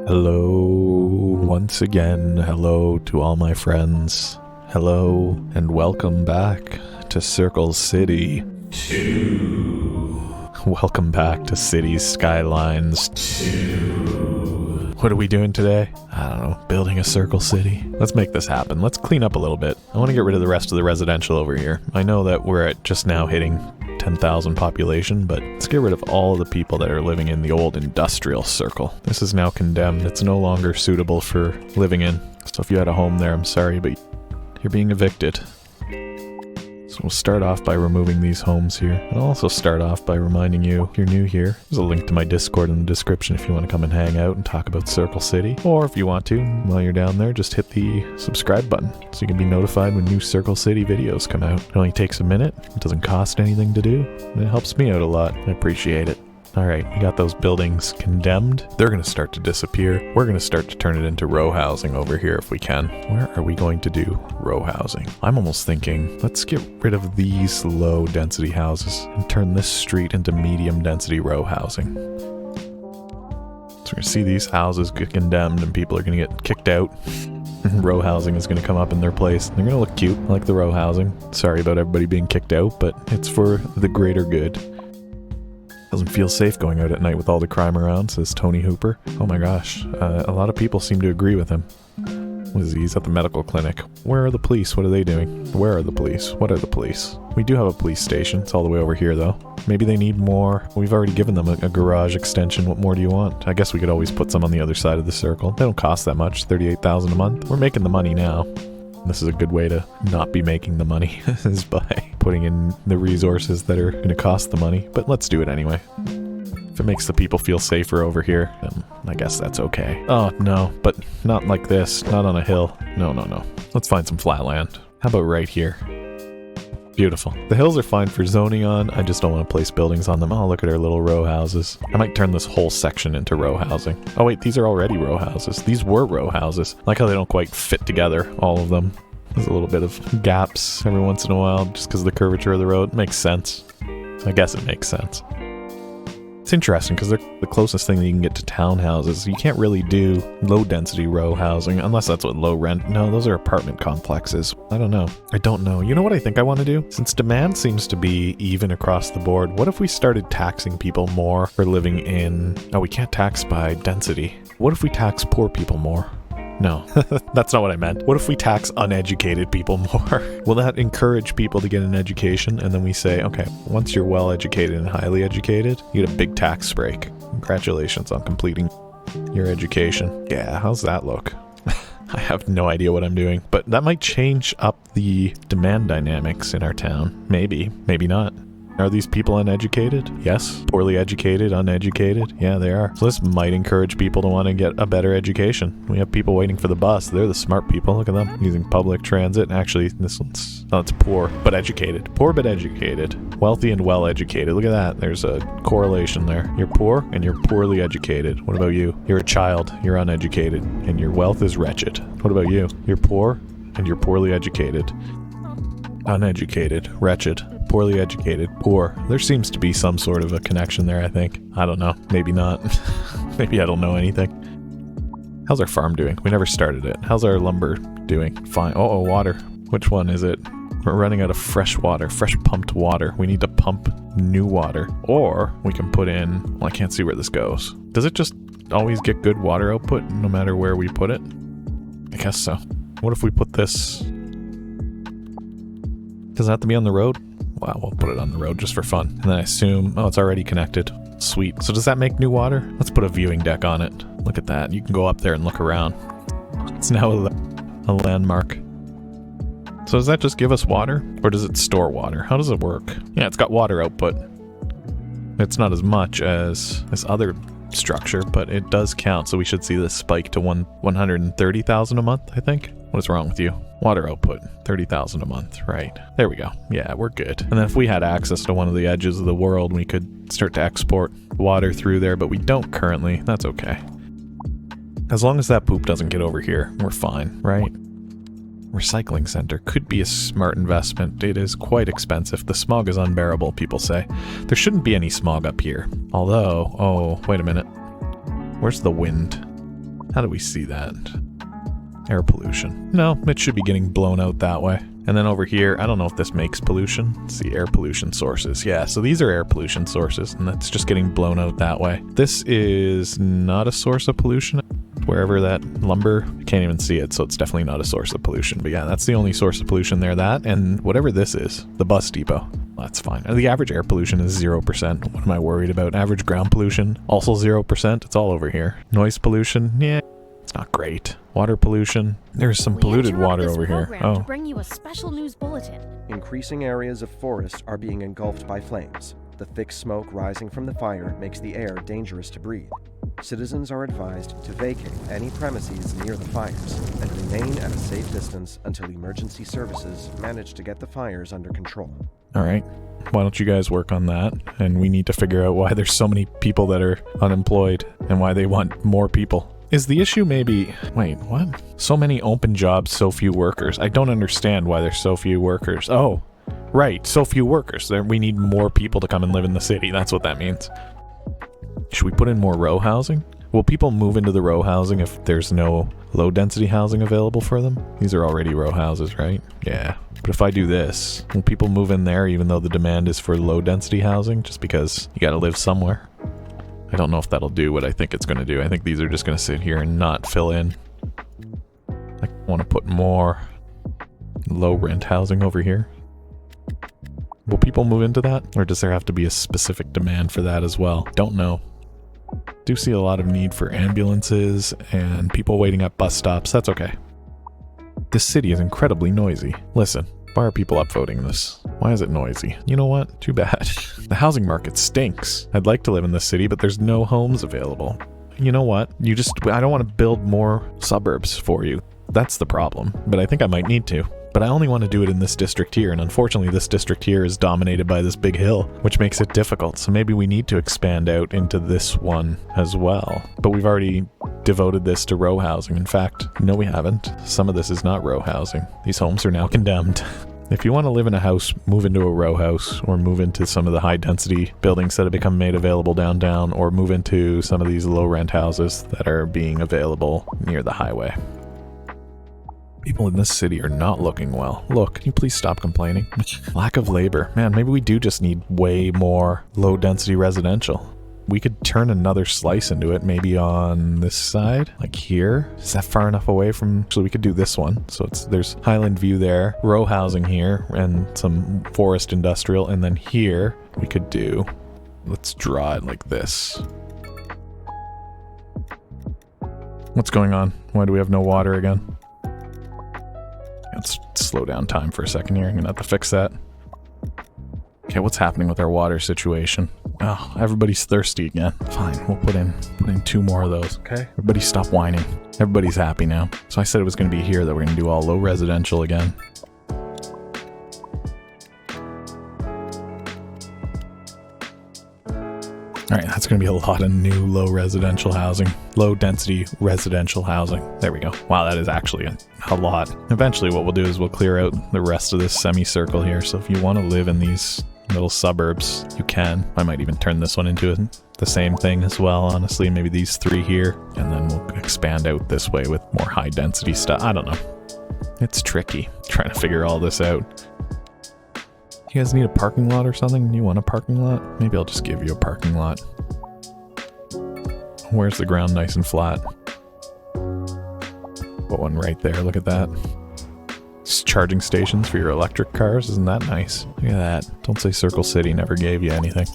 Hello, once again, hello to all my friends. Hello, and welcome back to Circle City 2. Welcome back to Cities Skylines 2. What are we doing today? I don't know, building a circle city? Let's make this happen. Let's clean up a little bit. I want to get rid of the rest of the residential over here. I know that we're at just now hitting 10,000 population, but let's get rid of all the people that are living in the old industrial circle. This is now condemned. It's no longer suitable for living in. So if you had a home there, I'm sorry, but you're being evicted. So we'll start off by removing these homes here. And I'll also start off by reminding you, if you're new here, there's a link to my Discord in the description if you want to come and hang out and talk about Circle City. Or if you want to, while you're down there, just hit the subscribe button so you can be notified when new Circle City videos come out. It only takes a minute, it doesn't cost anything to do, and it helps me out a lot. I appreciate it. Alright, we got those buildings condemned. They're going to start to disappear. We're going to start to turn it into row housing over here if we can. Where are we going to do row housing? I'm almost thinking, let's get rid of these low density houses and turn this street into medium density row housing. So we're going to see these houses get condemned and people are going to get kicked out. Row housing is going to come up in their place. They're going to look cute, like the row housing. Sorry about everybody being kicked out, but it's for the greater good. Doesn't feel safe going out at night with all the crime around, says Tony Hooper. Oh my gosh, a lot of people seem to agree with him. What is he? He's at the medical clinic. Where are the police? What are they doing? Where are the police? What are the police? We do have a police station. It's all the way over here though. Maybe they need more. We've already given them a garage extension. What more do you want? I guess we could always put some on the other side of the circle. They don't cost that much, $38,000 a month. We're making the money now. This is a good way to not be making the money, is by putting in the resources that are going to cost the money. But let's do it anyway. If it makes the people feel safer over here, then I guess that's okay. Oh, no, but not like this. Not on a hill. No. Let's find some flat land. How about right here? Beautiful. The hills are fine for zoning on. I just don't want to place buildings on them. Oh, look at our little row houses. I might turn this whole section into row housing. Oh wait, these are already row houses. These were row houses. I like how they don't quite fit together, all of them. There's a little bit of gaps every once in a while just because of the curvature of the road. Makes sense. I guess it makes sense. It's interesting because they're the closest thing that you can get to townhouses. You can't really do low density row housing unless that's what low rent. No, those are apartment complexes. I don't know. You know what I think I want to do? Since demand seems to be even across the board, what if we started taxing people more for living in... Oh, we can't tax by density. What if we tax poor people more? No, that's not what I meant. What if we tax uneducated people more? Will that encourage people to get an education? And then we say, okay, once you're well educated and highly educated, you get a big tax break. Congratulations on completing your education. Yeah, how's that look? I have no idea what I'm doing, but that might change up the demand dynamics in our town. Maybe, maybe not. Are these people uneducated? Yes. Poorly educated, uneducated? Yeah, they are. So this might encourage people to want to get a better education. We have people waiting for the bus. They're the smart people. Look at them using public transit. Actually, this one's... Oh, it's poor, but educated. Poor, but educated. Wealthy and well-educated. Look at that. There's a correlation there. You're poor and you're poorly educated. What about you? You're a child. You're uneducated. And your wealth is wretched. What about you? You're poor and you're poorly educated. Uneducated. Wretched. Poorly educated, poor. There seems to be some sort of a connection there, I think. I don't know. Maybe not. Maybe I don't know anything. How's our farm doing? We never started it. How's our lumber doing? Fine. Oh, water. Which one is it? We're running out of fresh water, fresh pumped water. We need to pump new water. Or we can put in... Well, I can't see where this goes. Does it just always get good water output no matter where we put it? I guess so. What if we put this... Does it have to be on the road? Wow, we'll put it on the road just for fun. And then I assume, oh, it's already connected. Sweet. So does that make new water? Let's put a viewing deck on it. Look at that. You can go up there and look around. It's now a landmark. So does that just give us water? Or does it store water? How does it work? Yeah, it's got water output. It's not as much as this other structure, but it does count. So we should see this spike to 130,000 a month, I think. What is wrong with you? Water output, 30,000 a month, right? There we go. Yeah, we're good. And then if we had access to one of the edges of the world, we could start to export water through there, but we don't currently. That's okay. As long as that poop doesn't get over here, we're fine, right? Recycling center could be a smart investment. It is quite expensive. The smog is unbearable, people say. There shouldn't be any smog up here. Although, oh, wait a minute. Where's the wind? How do we see that? Air pollution. No, it should be getting blown out that way. And then over here, I don't know if this makes pollution. Let's see, air pollution sources. Yeah, so these are air pollution sources, and that's just getting blown out that way. This is not a source of pollution. Wherever that lumber, I can't even see it, so it's definitely not a source of pollution. But yeah, that's the only source of pollution there, that, and whatever this is, the bus depot. That's fine. The average air pollution is 0%. What am I worried about? Average ground pollution, also 0%. It's all over here. Noise pollution, yeah, it's not great. Water pollution, there's some polluted water over here. To bring you a special news bulletin. Increasing areas of forest are being engulfed by flames. The thick smoke rising from the fire makes the air dangerous to breathe. Citizens are advised to vacate any premises near the fires and remain at a safe distance until emergency services manage to get the fires under control. All right. Why don't you guys work on that? And we need to figure out why there's so many people that are unemployed and why they want more people. Is the issue maybe... Wait, what? So many open jobs, so few workers. I don't understand why there's so few workers. Oh, right. So few workers. We need more people to come and live in the city. That's what that means. Should we put in more row housing? Will people move into the row housing if there's no low density housing available for them? These are already row houses, right? Yeah. But if I do this, will people move in there even though the demand is for low density housing? Just because you gotta live somewhere? I don't know if that'll do what I think it's gonna do. I think these are just gonna sit here and not fill in. I want to put more low rent housing over here. Will people move into that? Or does there have to be a specific demand for that as well? Don't know. Do see a lot of need for ambulances and people waiting at bus stops. That's okay. This city is incredibly noisy. Listen, why are people upvoting this? Why is it noisy? You know what? Too bad. The housing market stinks. I'd like to live in this city, but there's no homes available. You know what? I don't want to build more suburbs for you. That's the problem, but I think I might need to. But I only want to do it in this district here, and unfortunately this district here is dominated by this big hill, which makes it difficult, so maybe we need to expand out into this one as well. But we've already devoted this to row housing. In fact, no we haven't. Some of this is not row housing. These homes are now condemned. If you want to live in a house, move into a row house, or move into some of the high-density buildings that have become made available downtown, or move into some of these low-rent houses that are being available near the highway. People in this city are not looking well. Look, can you please stop complaining? Lack of labor. Man, maybe we do just need way more low-density residential. We could turn another slice into it, maybe on this side, like here. Is that far enough away from... Actually, we could do this one. So there's Highland View there, row housing here, and some forest industrial. And then here, we could do... Let's draw it like this. What's going on? Why do we have no water again? Let's slow down time for a second here. I'm gonna have to fix that. Okay, what's happening with our water situation? Oh, everybody's thirsty again. Fine, we'll put in 2 more of those, okay? Everybody stop whining. Everybody's happy now. So I said it was gonna be here that we're gonna do all low residential again. All right, that's going to be a lot of new low residential housing, low density residential housing. There we go. Wow, that is actually a lot. Eventually what we'll do is we'll clear out the rest of this semicircle here. So if you want to live in these little suburbs, you can. I might even turn this one into the same thing as well, honestly. Maybe these 3 here, and then we'll expand out this way with more high density stuff. I don't know. It's tricky trying to figure all this out. You guys need a parking lot or something? You want a parking lot? Maybe I'll just give you a parking lot. Where's the ground nice and flat? Put one right there, look at that. It's charging stations for your electric cars, isn't that nice? Look at that. Don't say Circle City never gave you anything.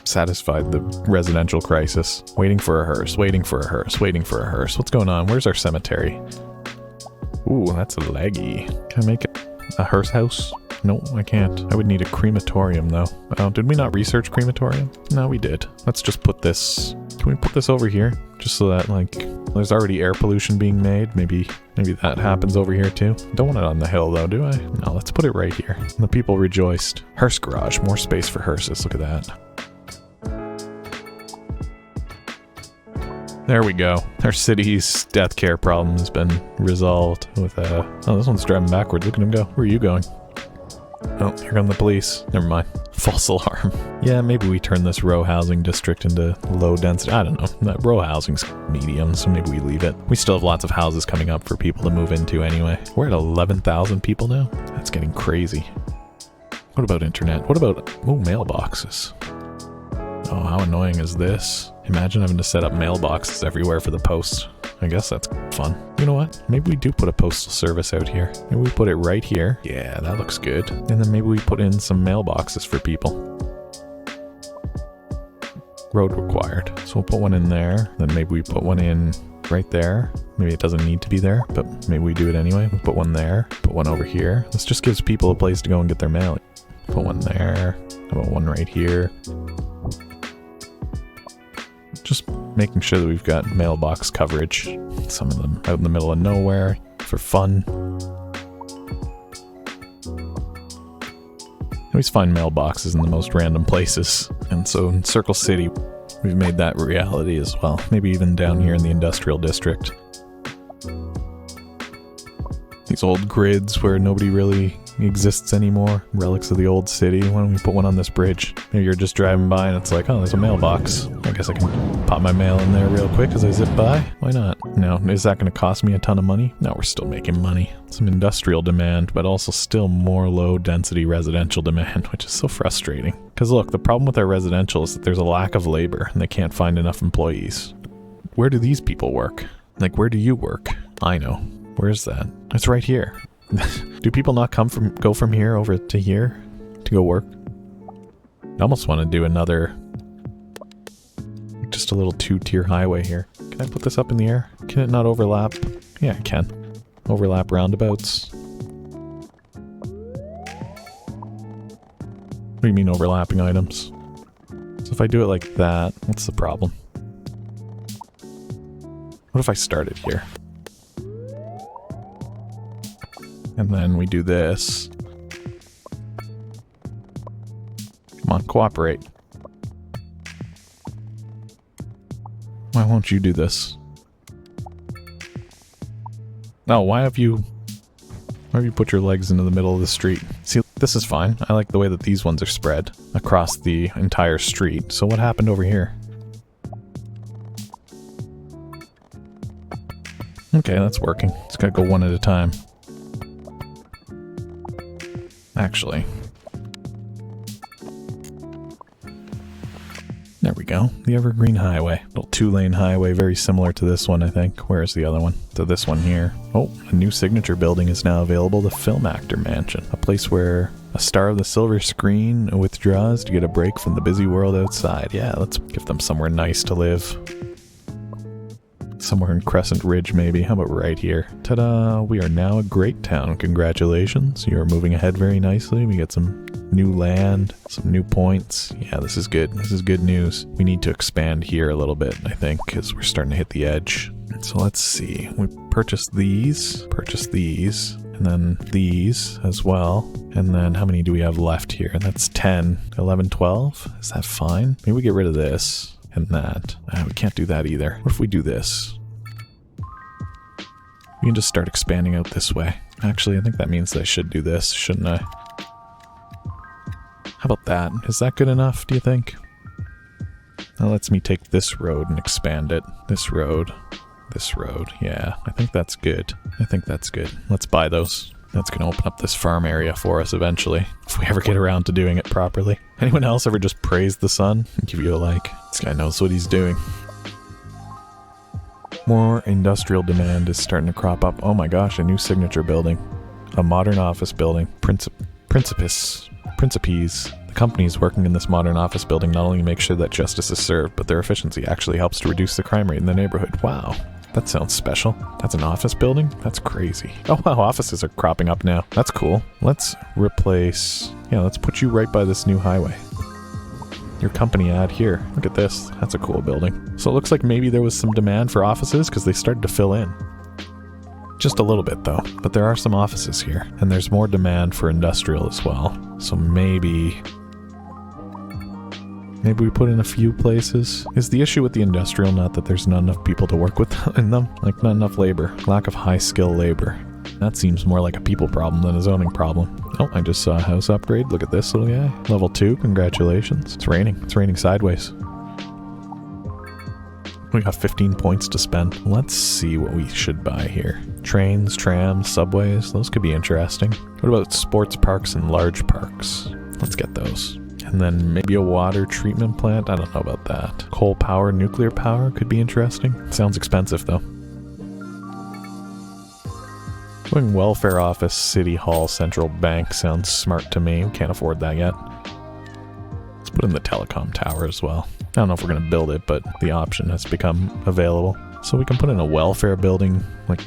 Satisfied the residential crisis. Waiting for a hearse, waiting for a hearse, waiting for a hearse. What's going on? Where's our cemetery? Ooh, that's a leggy. Can I make it a hearse house? No, I can't. I would need a crematorium, though. Oh, did we not research crematorium? No, we did. Let's just put this... Can we put this over here? Just so that, like, there's already air pollution being made. Maybe that happens over here, too. Don't want it on the hill, though, do I? No, let's put it right here. The people rejoiced. Hearse garage. More space for hearses. Look at that. There we go. Our city's death care problem has been resolved with, oh, this one's driving backwards. Look at him go. Where are you going? Oh, here come the police. Never mind. False alarm. Yeah, maybe we turn this row housing district into low density. I don't know. That row housing's medium, so maybe we leave it. We still have lots of houses coming up for people to move into anyway. We're at 11,000 people now? That's getting crazy. What about internet? What about, mailboxes? Oh, how annoying is this? Imagine having to set up mailboxes everywhere for the post. I guess that's fun. You know what? Maybe we do put a postal service out here. Maybe we put it right here. Yeah, that looks good. And then maybe we put in some mailboxes for people. Road required. So we'll put one in there. Then maybe we put one in right there. Maybe it doesn't need to be there, but maybe we do it anyway. We'll put one there. Put one over here. This just gives people a place to go and get their mail. Put one there. How about one right here? Just making sure that we've got mailbox coverage. Some of them out in the middle of nowhere for fun. I always find mailboxes in the most random places. And so in Circle City, we've made that reality as well. Maybe even down here in the industrial district. These old grids where nobody really exists anymore. Relics of the old city. Why don't we put one on this bridge? Maybe you're just driving by and it's like, oh, there's a mailbox. I guess I can pop my mail in there real quick as I zip by. Why not? Now, is that going to cost me a ton of money? No, we're still making money. Some industrial demand, but also still more low density residential demand, which is so frustrating. Because look, the problem with our residential is that there's a lack of labor and they can't find enough employees. Where do these people work? Like, where do you work? I know. Where's that? It's right here. Do people not go from here over to here to go work? I almost want to do another, just a little 2-tier highway here. Can I put this up in the air? Can it not overlap? Yeah, it can. Overlap roundabouts. What do you mean overlapping items? So if I do it like that, what's the problem? What if I started here? And then we do this. Come on, cooperate. Why won't you do this? No, why have you put your legs into the middle of the street? See, this is fine. I like the way that these ones are spread across the entire street. So what happened over here? Okay, that's working. Just gotta go one at a time. Actually. There we go. The Evergreen Highway. Little 2-lane highway, very similar to this one, I think. Where is the other one? To this one here. Oh, a new signature building is now available, the Film Actor Mansion. A place where a star of the silver screen withdraws to get a break from the busy world outside. Yeah, let's give them somewhere nice to live. Somewhere in Crescent Ridge, maybe. How about right here? Ta-da! We are now a great town. Congratulations. You are moving ahead very nicely. We get some new land, some new points. Yeah, this is good. This is good news. We need to expand here a little bit, I think, because we're starting to hit the edge. So let's see. We purchased these, and then these as well. And then how many do we have left here? That's 10, 11, 12. Is that fine? Maybe we get rid of this. And that. We can't do that either. What if we do this? We can just start expanding out this way. Actually, I think that means that I should do this, shouldn't I? How about that? Is that good enough, do you think? That lets me take this road and expand it. This road. This road. Yeah, I think that's good. I think that's good. Let's buy those. That's going to open up this farm area for us eventually, if we ever get around to doing it properly. Anyone else ever just praise the sun? Give you a like. This guy knows what he's doing. More industrial demand is starting to crop up. Oh my gosh, a new signature building. A modern office building. Principes. The companies working in this modern office building not only make sure that justice is served, but their efficiency actually helps to reduce the crime rate in the neighborhood. Wow. That sounds special. That's an office building? That's crazy. Oh wow, offices are cropping up now. That's cool. Let's replace... Yeah, let's put you right by this new highway. Your company ad here. Look at this. That's a cool building. So it looks like maybe there was some demand for offices because they started to fill in. Just a little bit though. But there are some offices here. And there's more demand for industrial as well. So maybe we put in a few places. Is the issue with the industrial not that there's not enough people to work with in them? Like, not enough labor. Lack of high-skill labor. That seems more like a people problem than a zoning problem. Oh, I just saw a house upgrade. Look at this little guy. Level 2, congratulations. It's raining. It's raining sideways. We got 15 points to spend. Let's see what we should buy here. Trains, trams, subways. Those could be interesting. What about sports parks and large parks? Let's get those. And then maybe a water treatment plant. I don't know about that. Coal power, nuclear power could be interesting. Sounds expensive though. Doing welfare office, city hall, central bank sounds smart to me. We can't afford that yet. Let's put in the telecom tower as well. I don't know if we're going to build it, but the option has become available. So we can put in a welfare building, like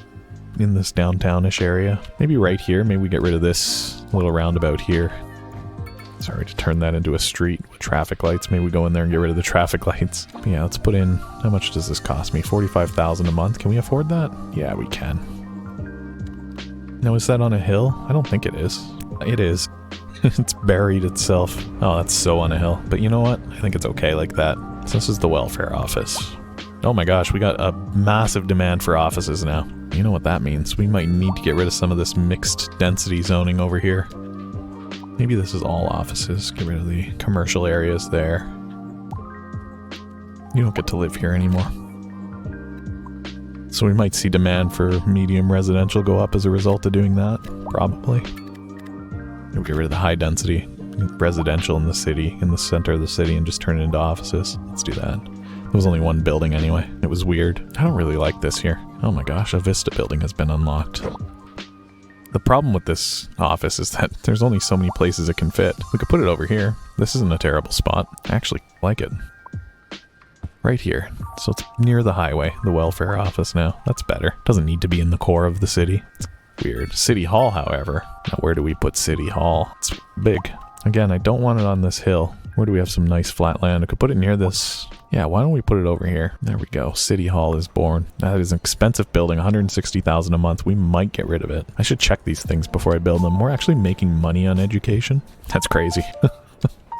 in this downtownish area. Maybe right here. Maybe we get rid of this little roundabout here. Sorry to turn that into a street with traffic lights. Maybe we go in there and get rid of the traffic lights. But yeah, let's put in, how much does this cost me? $45,000 a month. Can we afford that? Yeah, we can. Now, is that on a hill? I don't think it is. It is. It's buried itself. Oh, that's so on a hill. But you know what? I think it's okay like that. So this is the welfare office. Oh my gosh, we got a massive demand for offices now. You know what that means? We might need to get rid of some of this mixed density zoning over here. Maybe this is all offices. Get rid of the commercial areas there. You don't get to live here anymore. So we might see demand for medium residential go up as a result of doing that. Probably. We'll get rid of the high density residential in the city, in the center of the city, and just turn it into offices. Let's do that. There was only one building anyway. It was weird. I don't really like this here. Oh my gosh, a Vista building has been unlocked. The problem with this office is that there's only so many places it can fit. We could put it over here. This isn't a terrible spot. I actually like it. Right here. So it's near the highway, the welfare office now. That's better. Doesn't need to be in the core of the city. It's weird. City Hall, however. Now where do we put City Hall? It's big. Again, I don't want it on this hill. Where do we have some nice flat land? I could put it near this. Yeah, why don't we put it over here? There we go. City Hall is born. That is an expensive building, $160,000 a month. We might get rid of it. I should check these things before I build them. We're actually making money on education. That's crazy.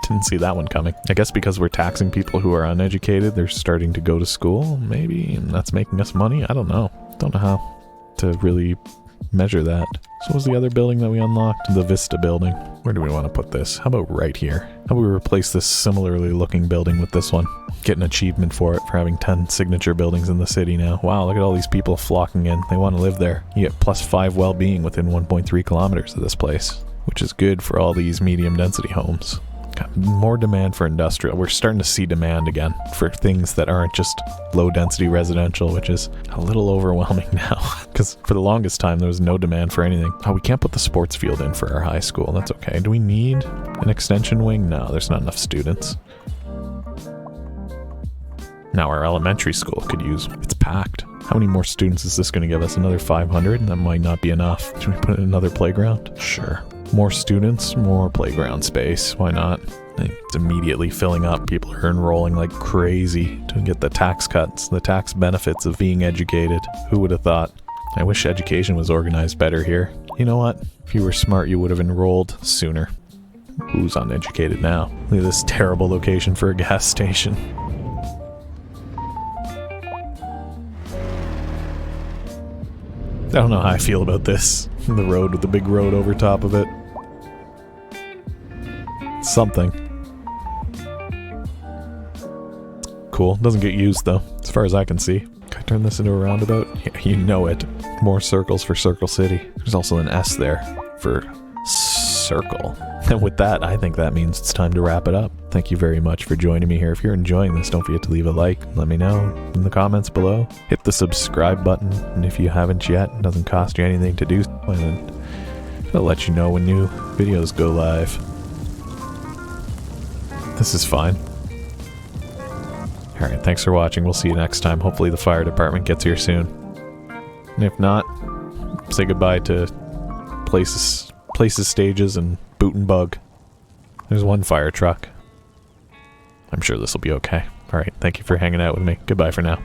Didn't see that one coming. I guess because we're taxing people who are uneducated, they're starting to go to school, maybe, and that's making us money. I don't know. Don't know how to really measure that. So what was the other building that we unlocked? The Vista building. Where do we want to put this? How about right here? How about we replace this similarly looking building with this one? Get an achievement for it for having 10 signature buildings in the city now. Wow, look at all these people flocking in. They want to live there. You get +5 well-being within 1.3 kilometers of this place, which is good for all these medium density homes. Got more demand for industrial. We're starting to see demand again for things that aren't just low density residential, which is a little overwhelming now. Because for the longest time, there was no demand for anything. Oh, we can't put the sports field in for our high school. That's okay. Do we need an extension wing? No, there's not enough students. Now our elementary school could use, it's packed. How many more students is this going to give us? Another 500? That might not be enough. Should we put in another playground? Sure. More students, more playground space. Why not? It's immediately filling up. People are enrolling like crazy to get the tax cuts, the tax benefits of being educated. Who would have thought? I wish education was organized better here. You know what? If you were smart, you would have enrolled sooner. Who's uneducated now? Look at this terrible location for a gas station. I don't know how I feel about this. The road with the big road over top of it. Something. Cool. Doesn't get used though, as far as I can see. Can I turn this into a roundabout? Yeah, you know it. More circles for Circle City. There's also an S there for circle. And with that, I think that means it's time to wrap it up. Thank you very much for joining me here. If you're enjoying this, don't forget to leave a like. Let me know in the comments below. Hit the subscribe button, and if you haven't yet, it doesn't cost you anything to do so, and it'll let you know when new videos go live. This is fine. Alright, thanks for watching. We'll see you next time. Hopefully the fire department gets here soon. And if not, say goodbye to places, stages, and boot and bug. There's one fire truck. I'm sure this will be okay. Alright, thank you for hanging out with me. Goodbye for now.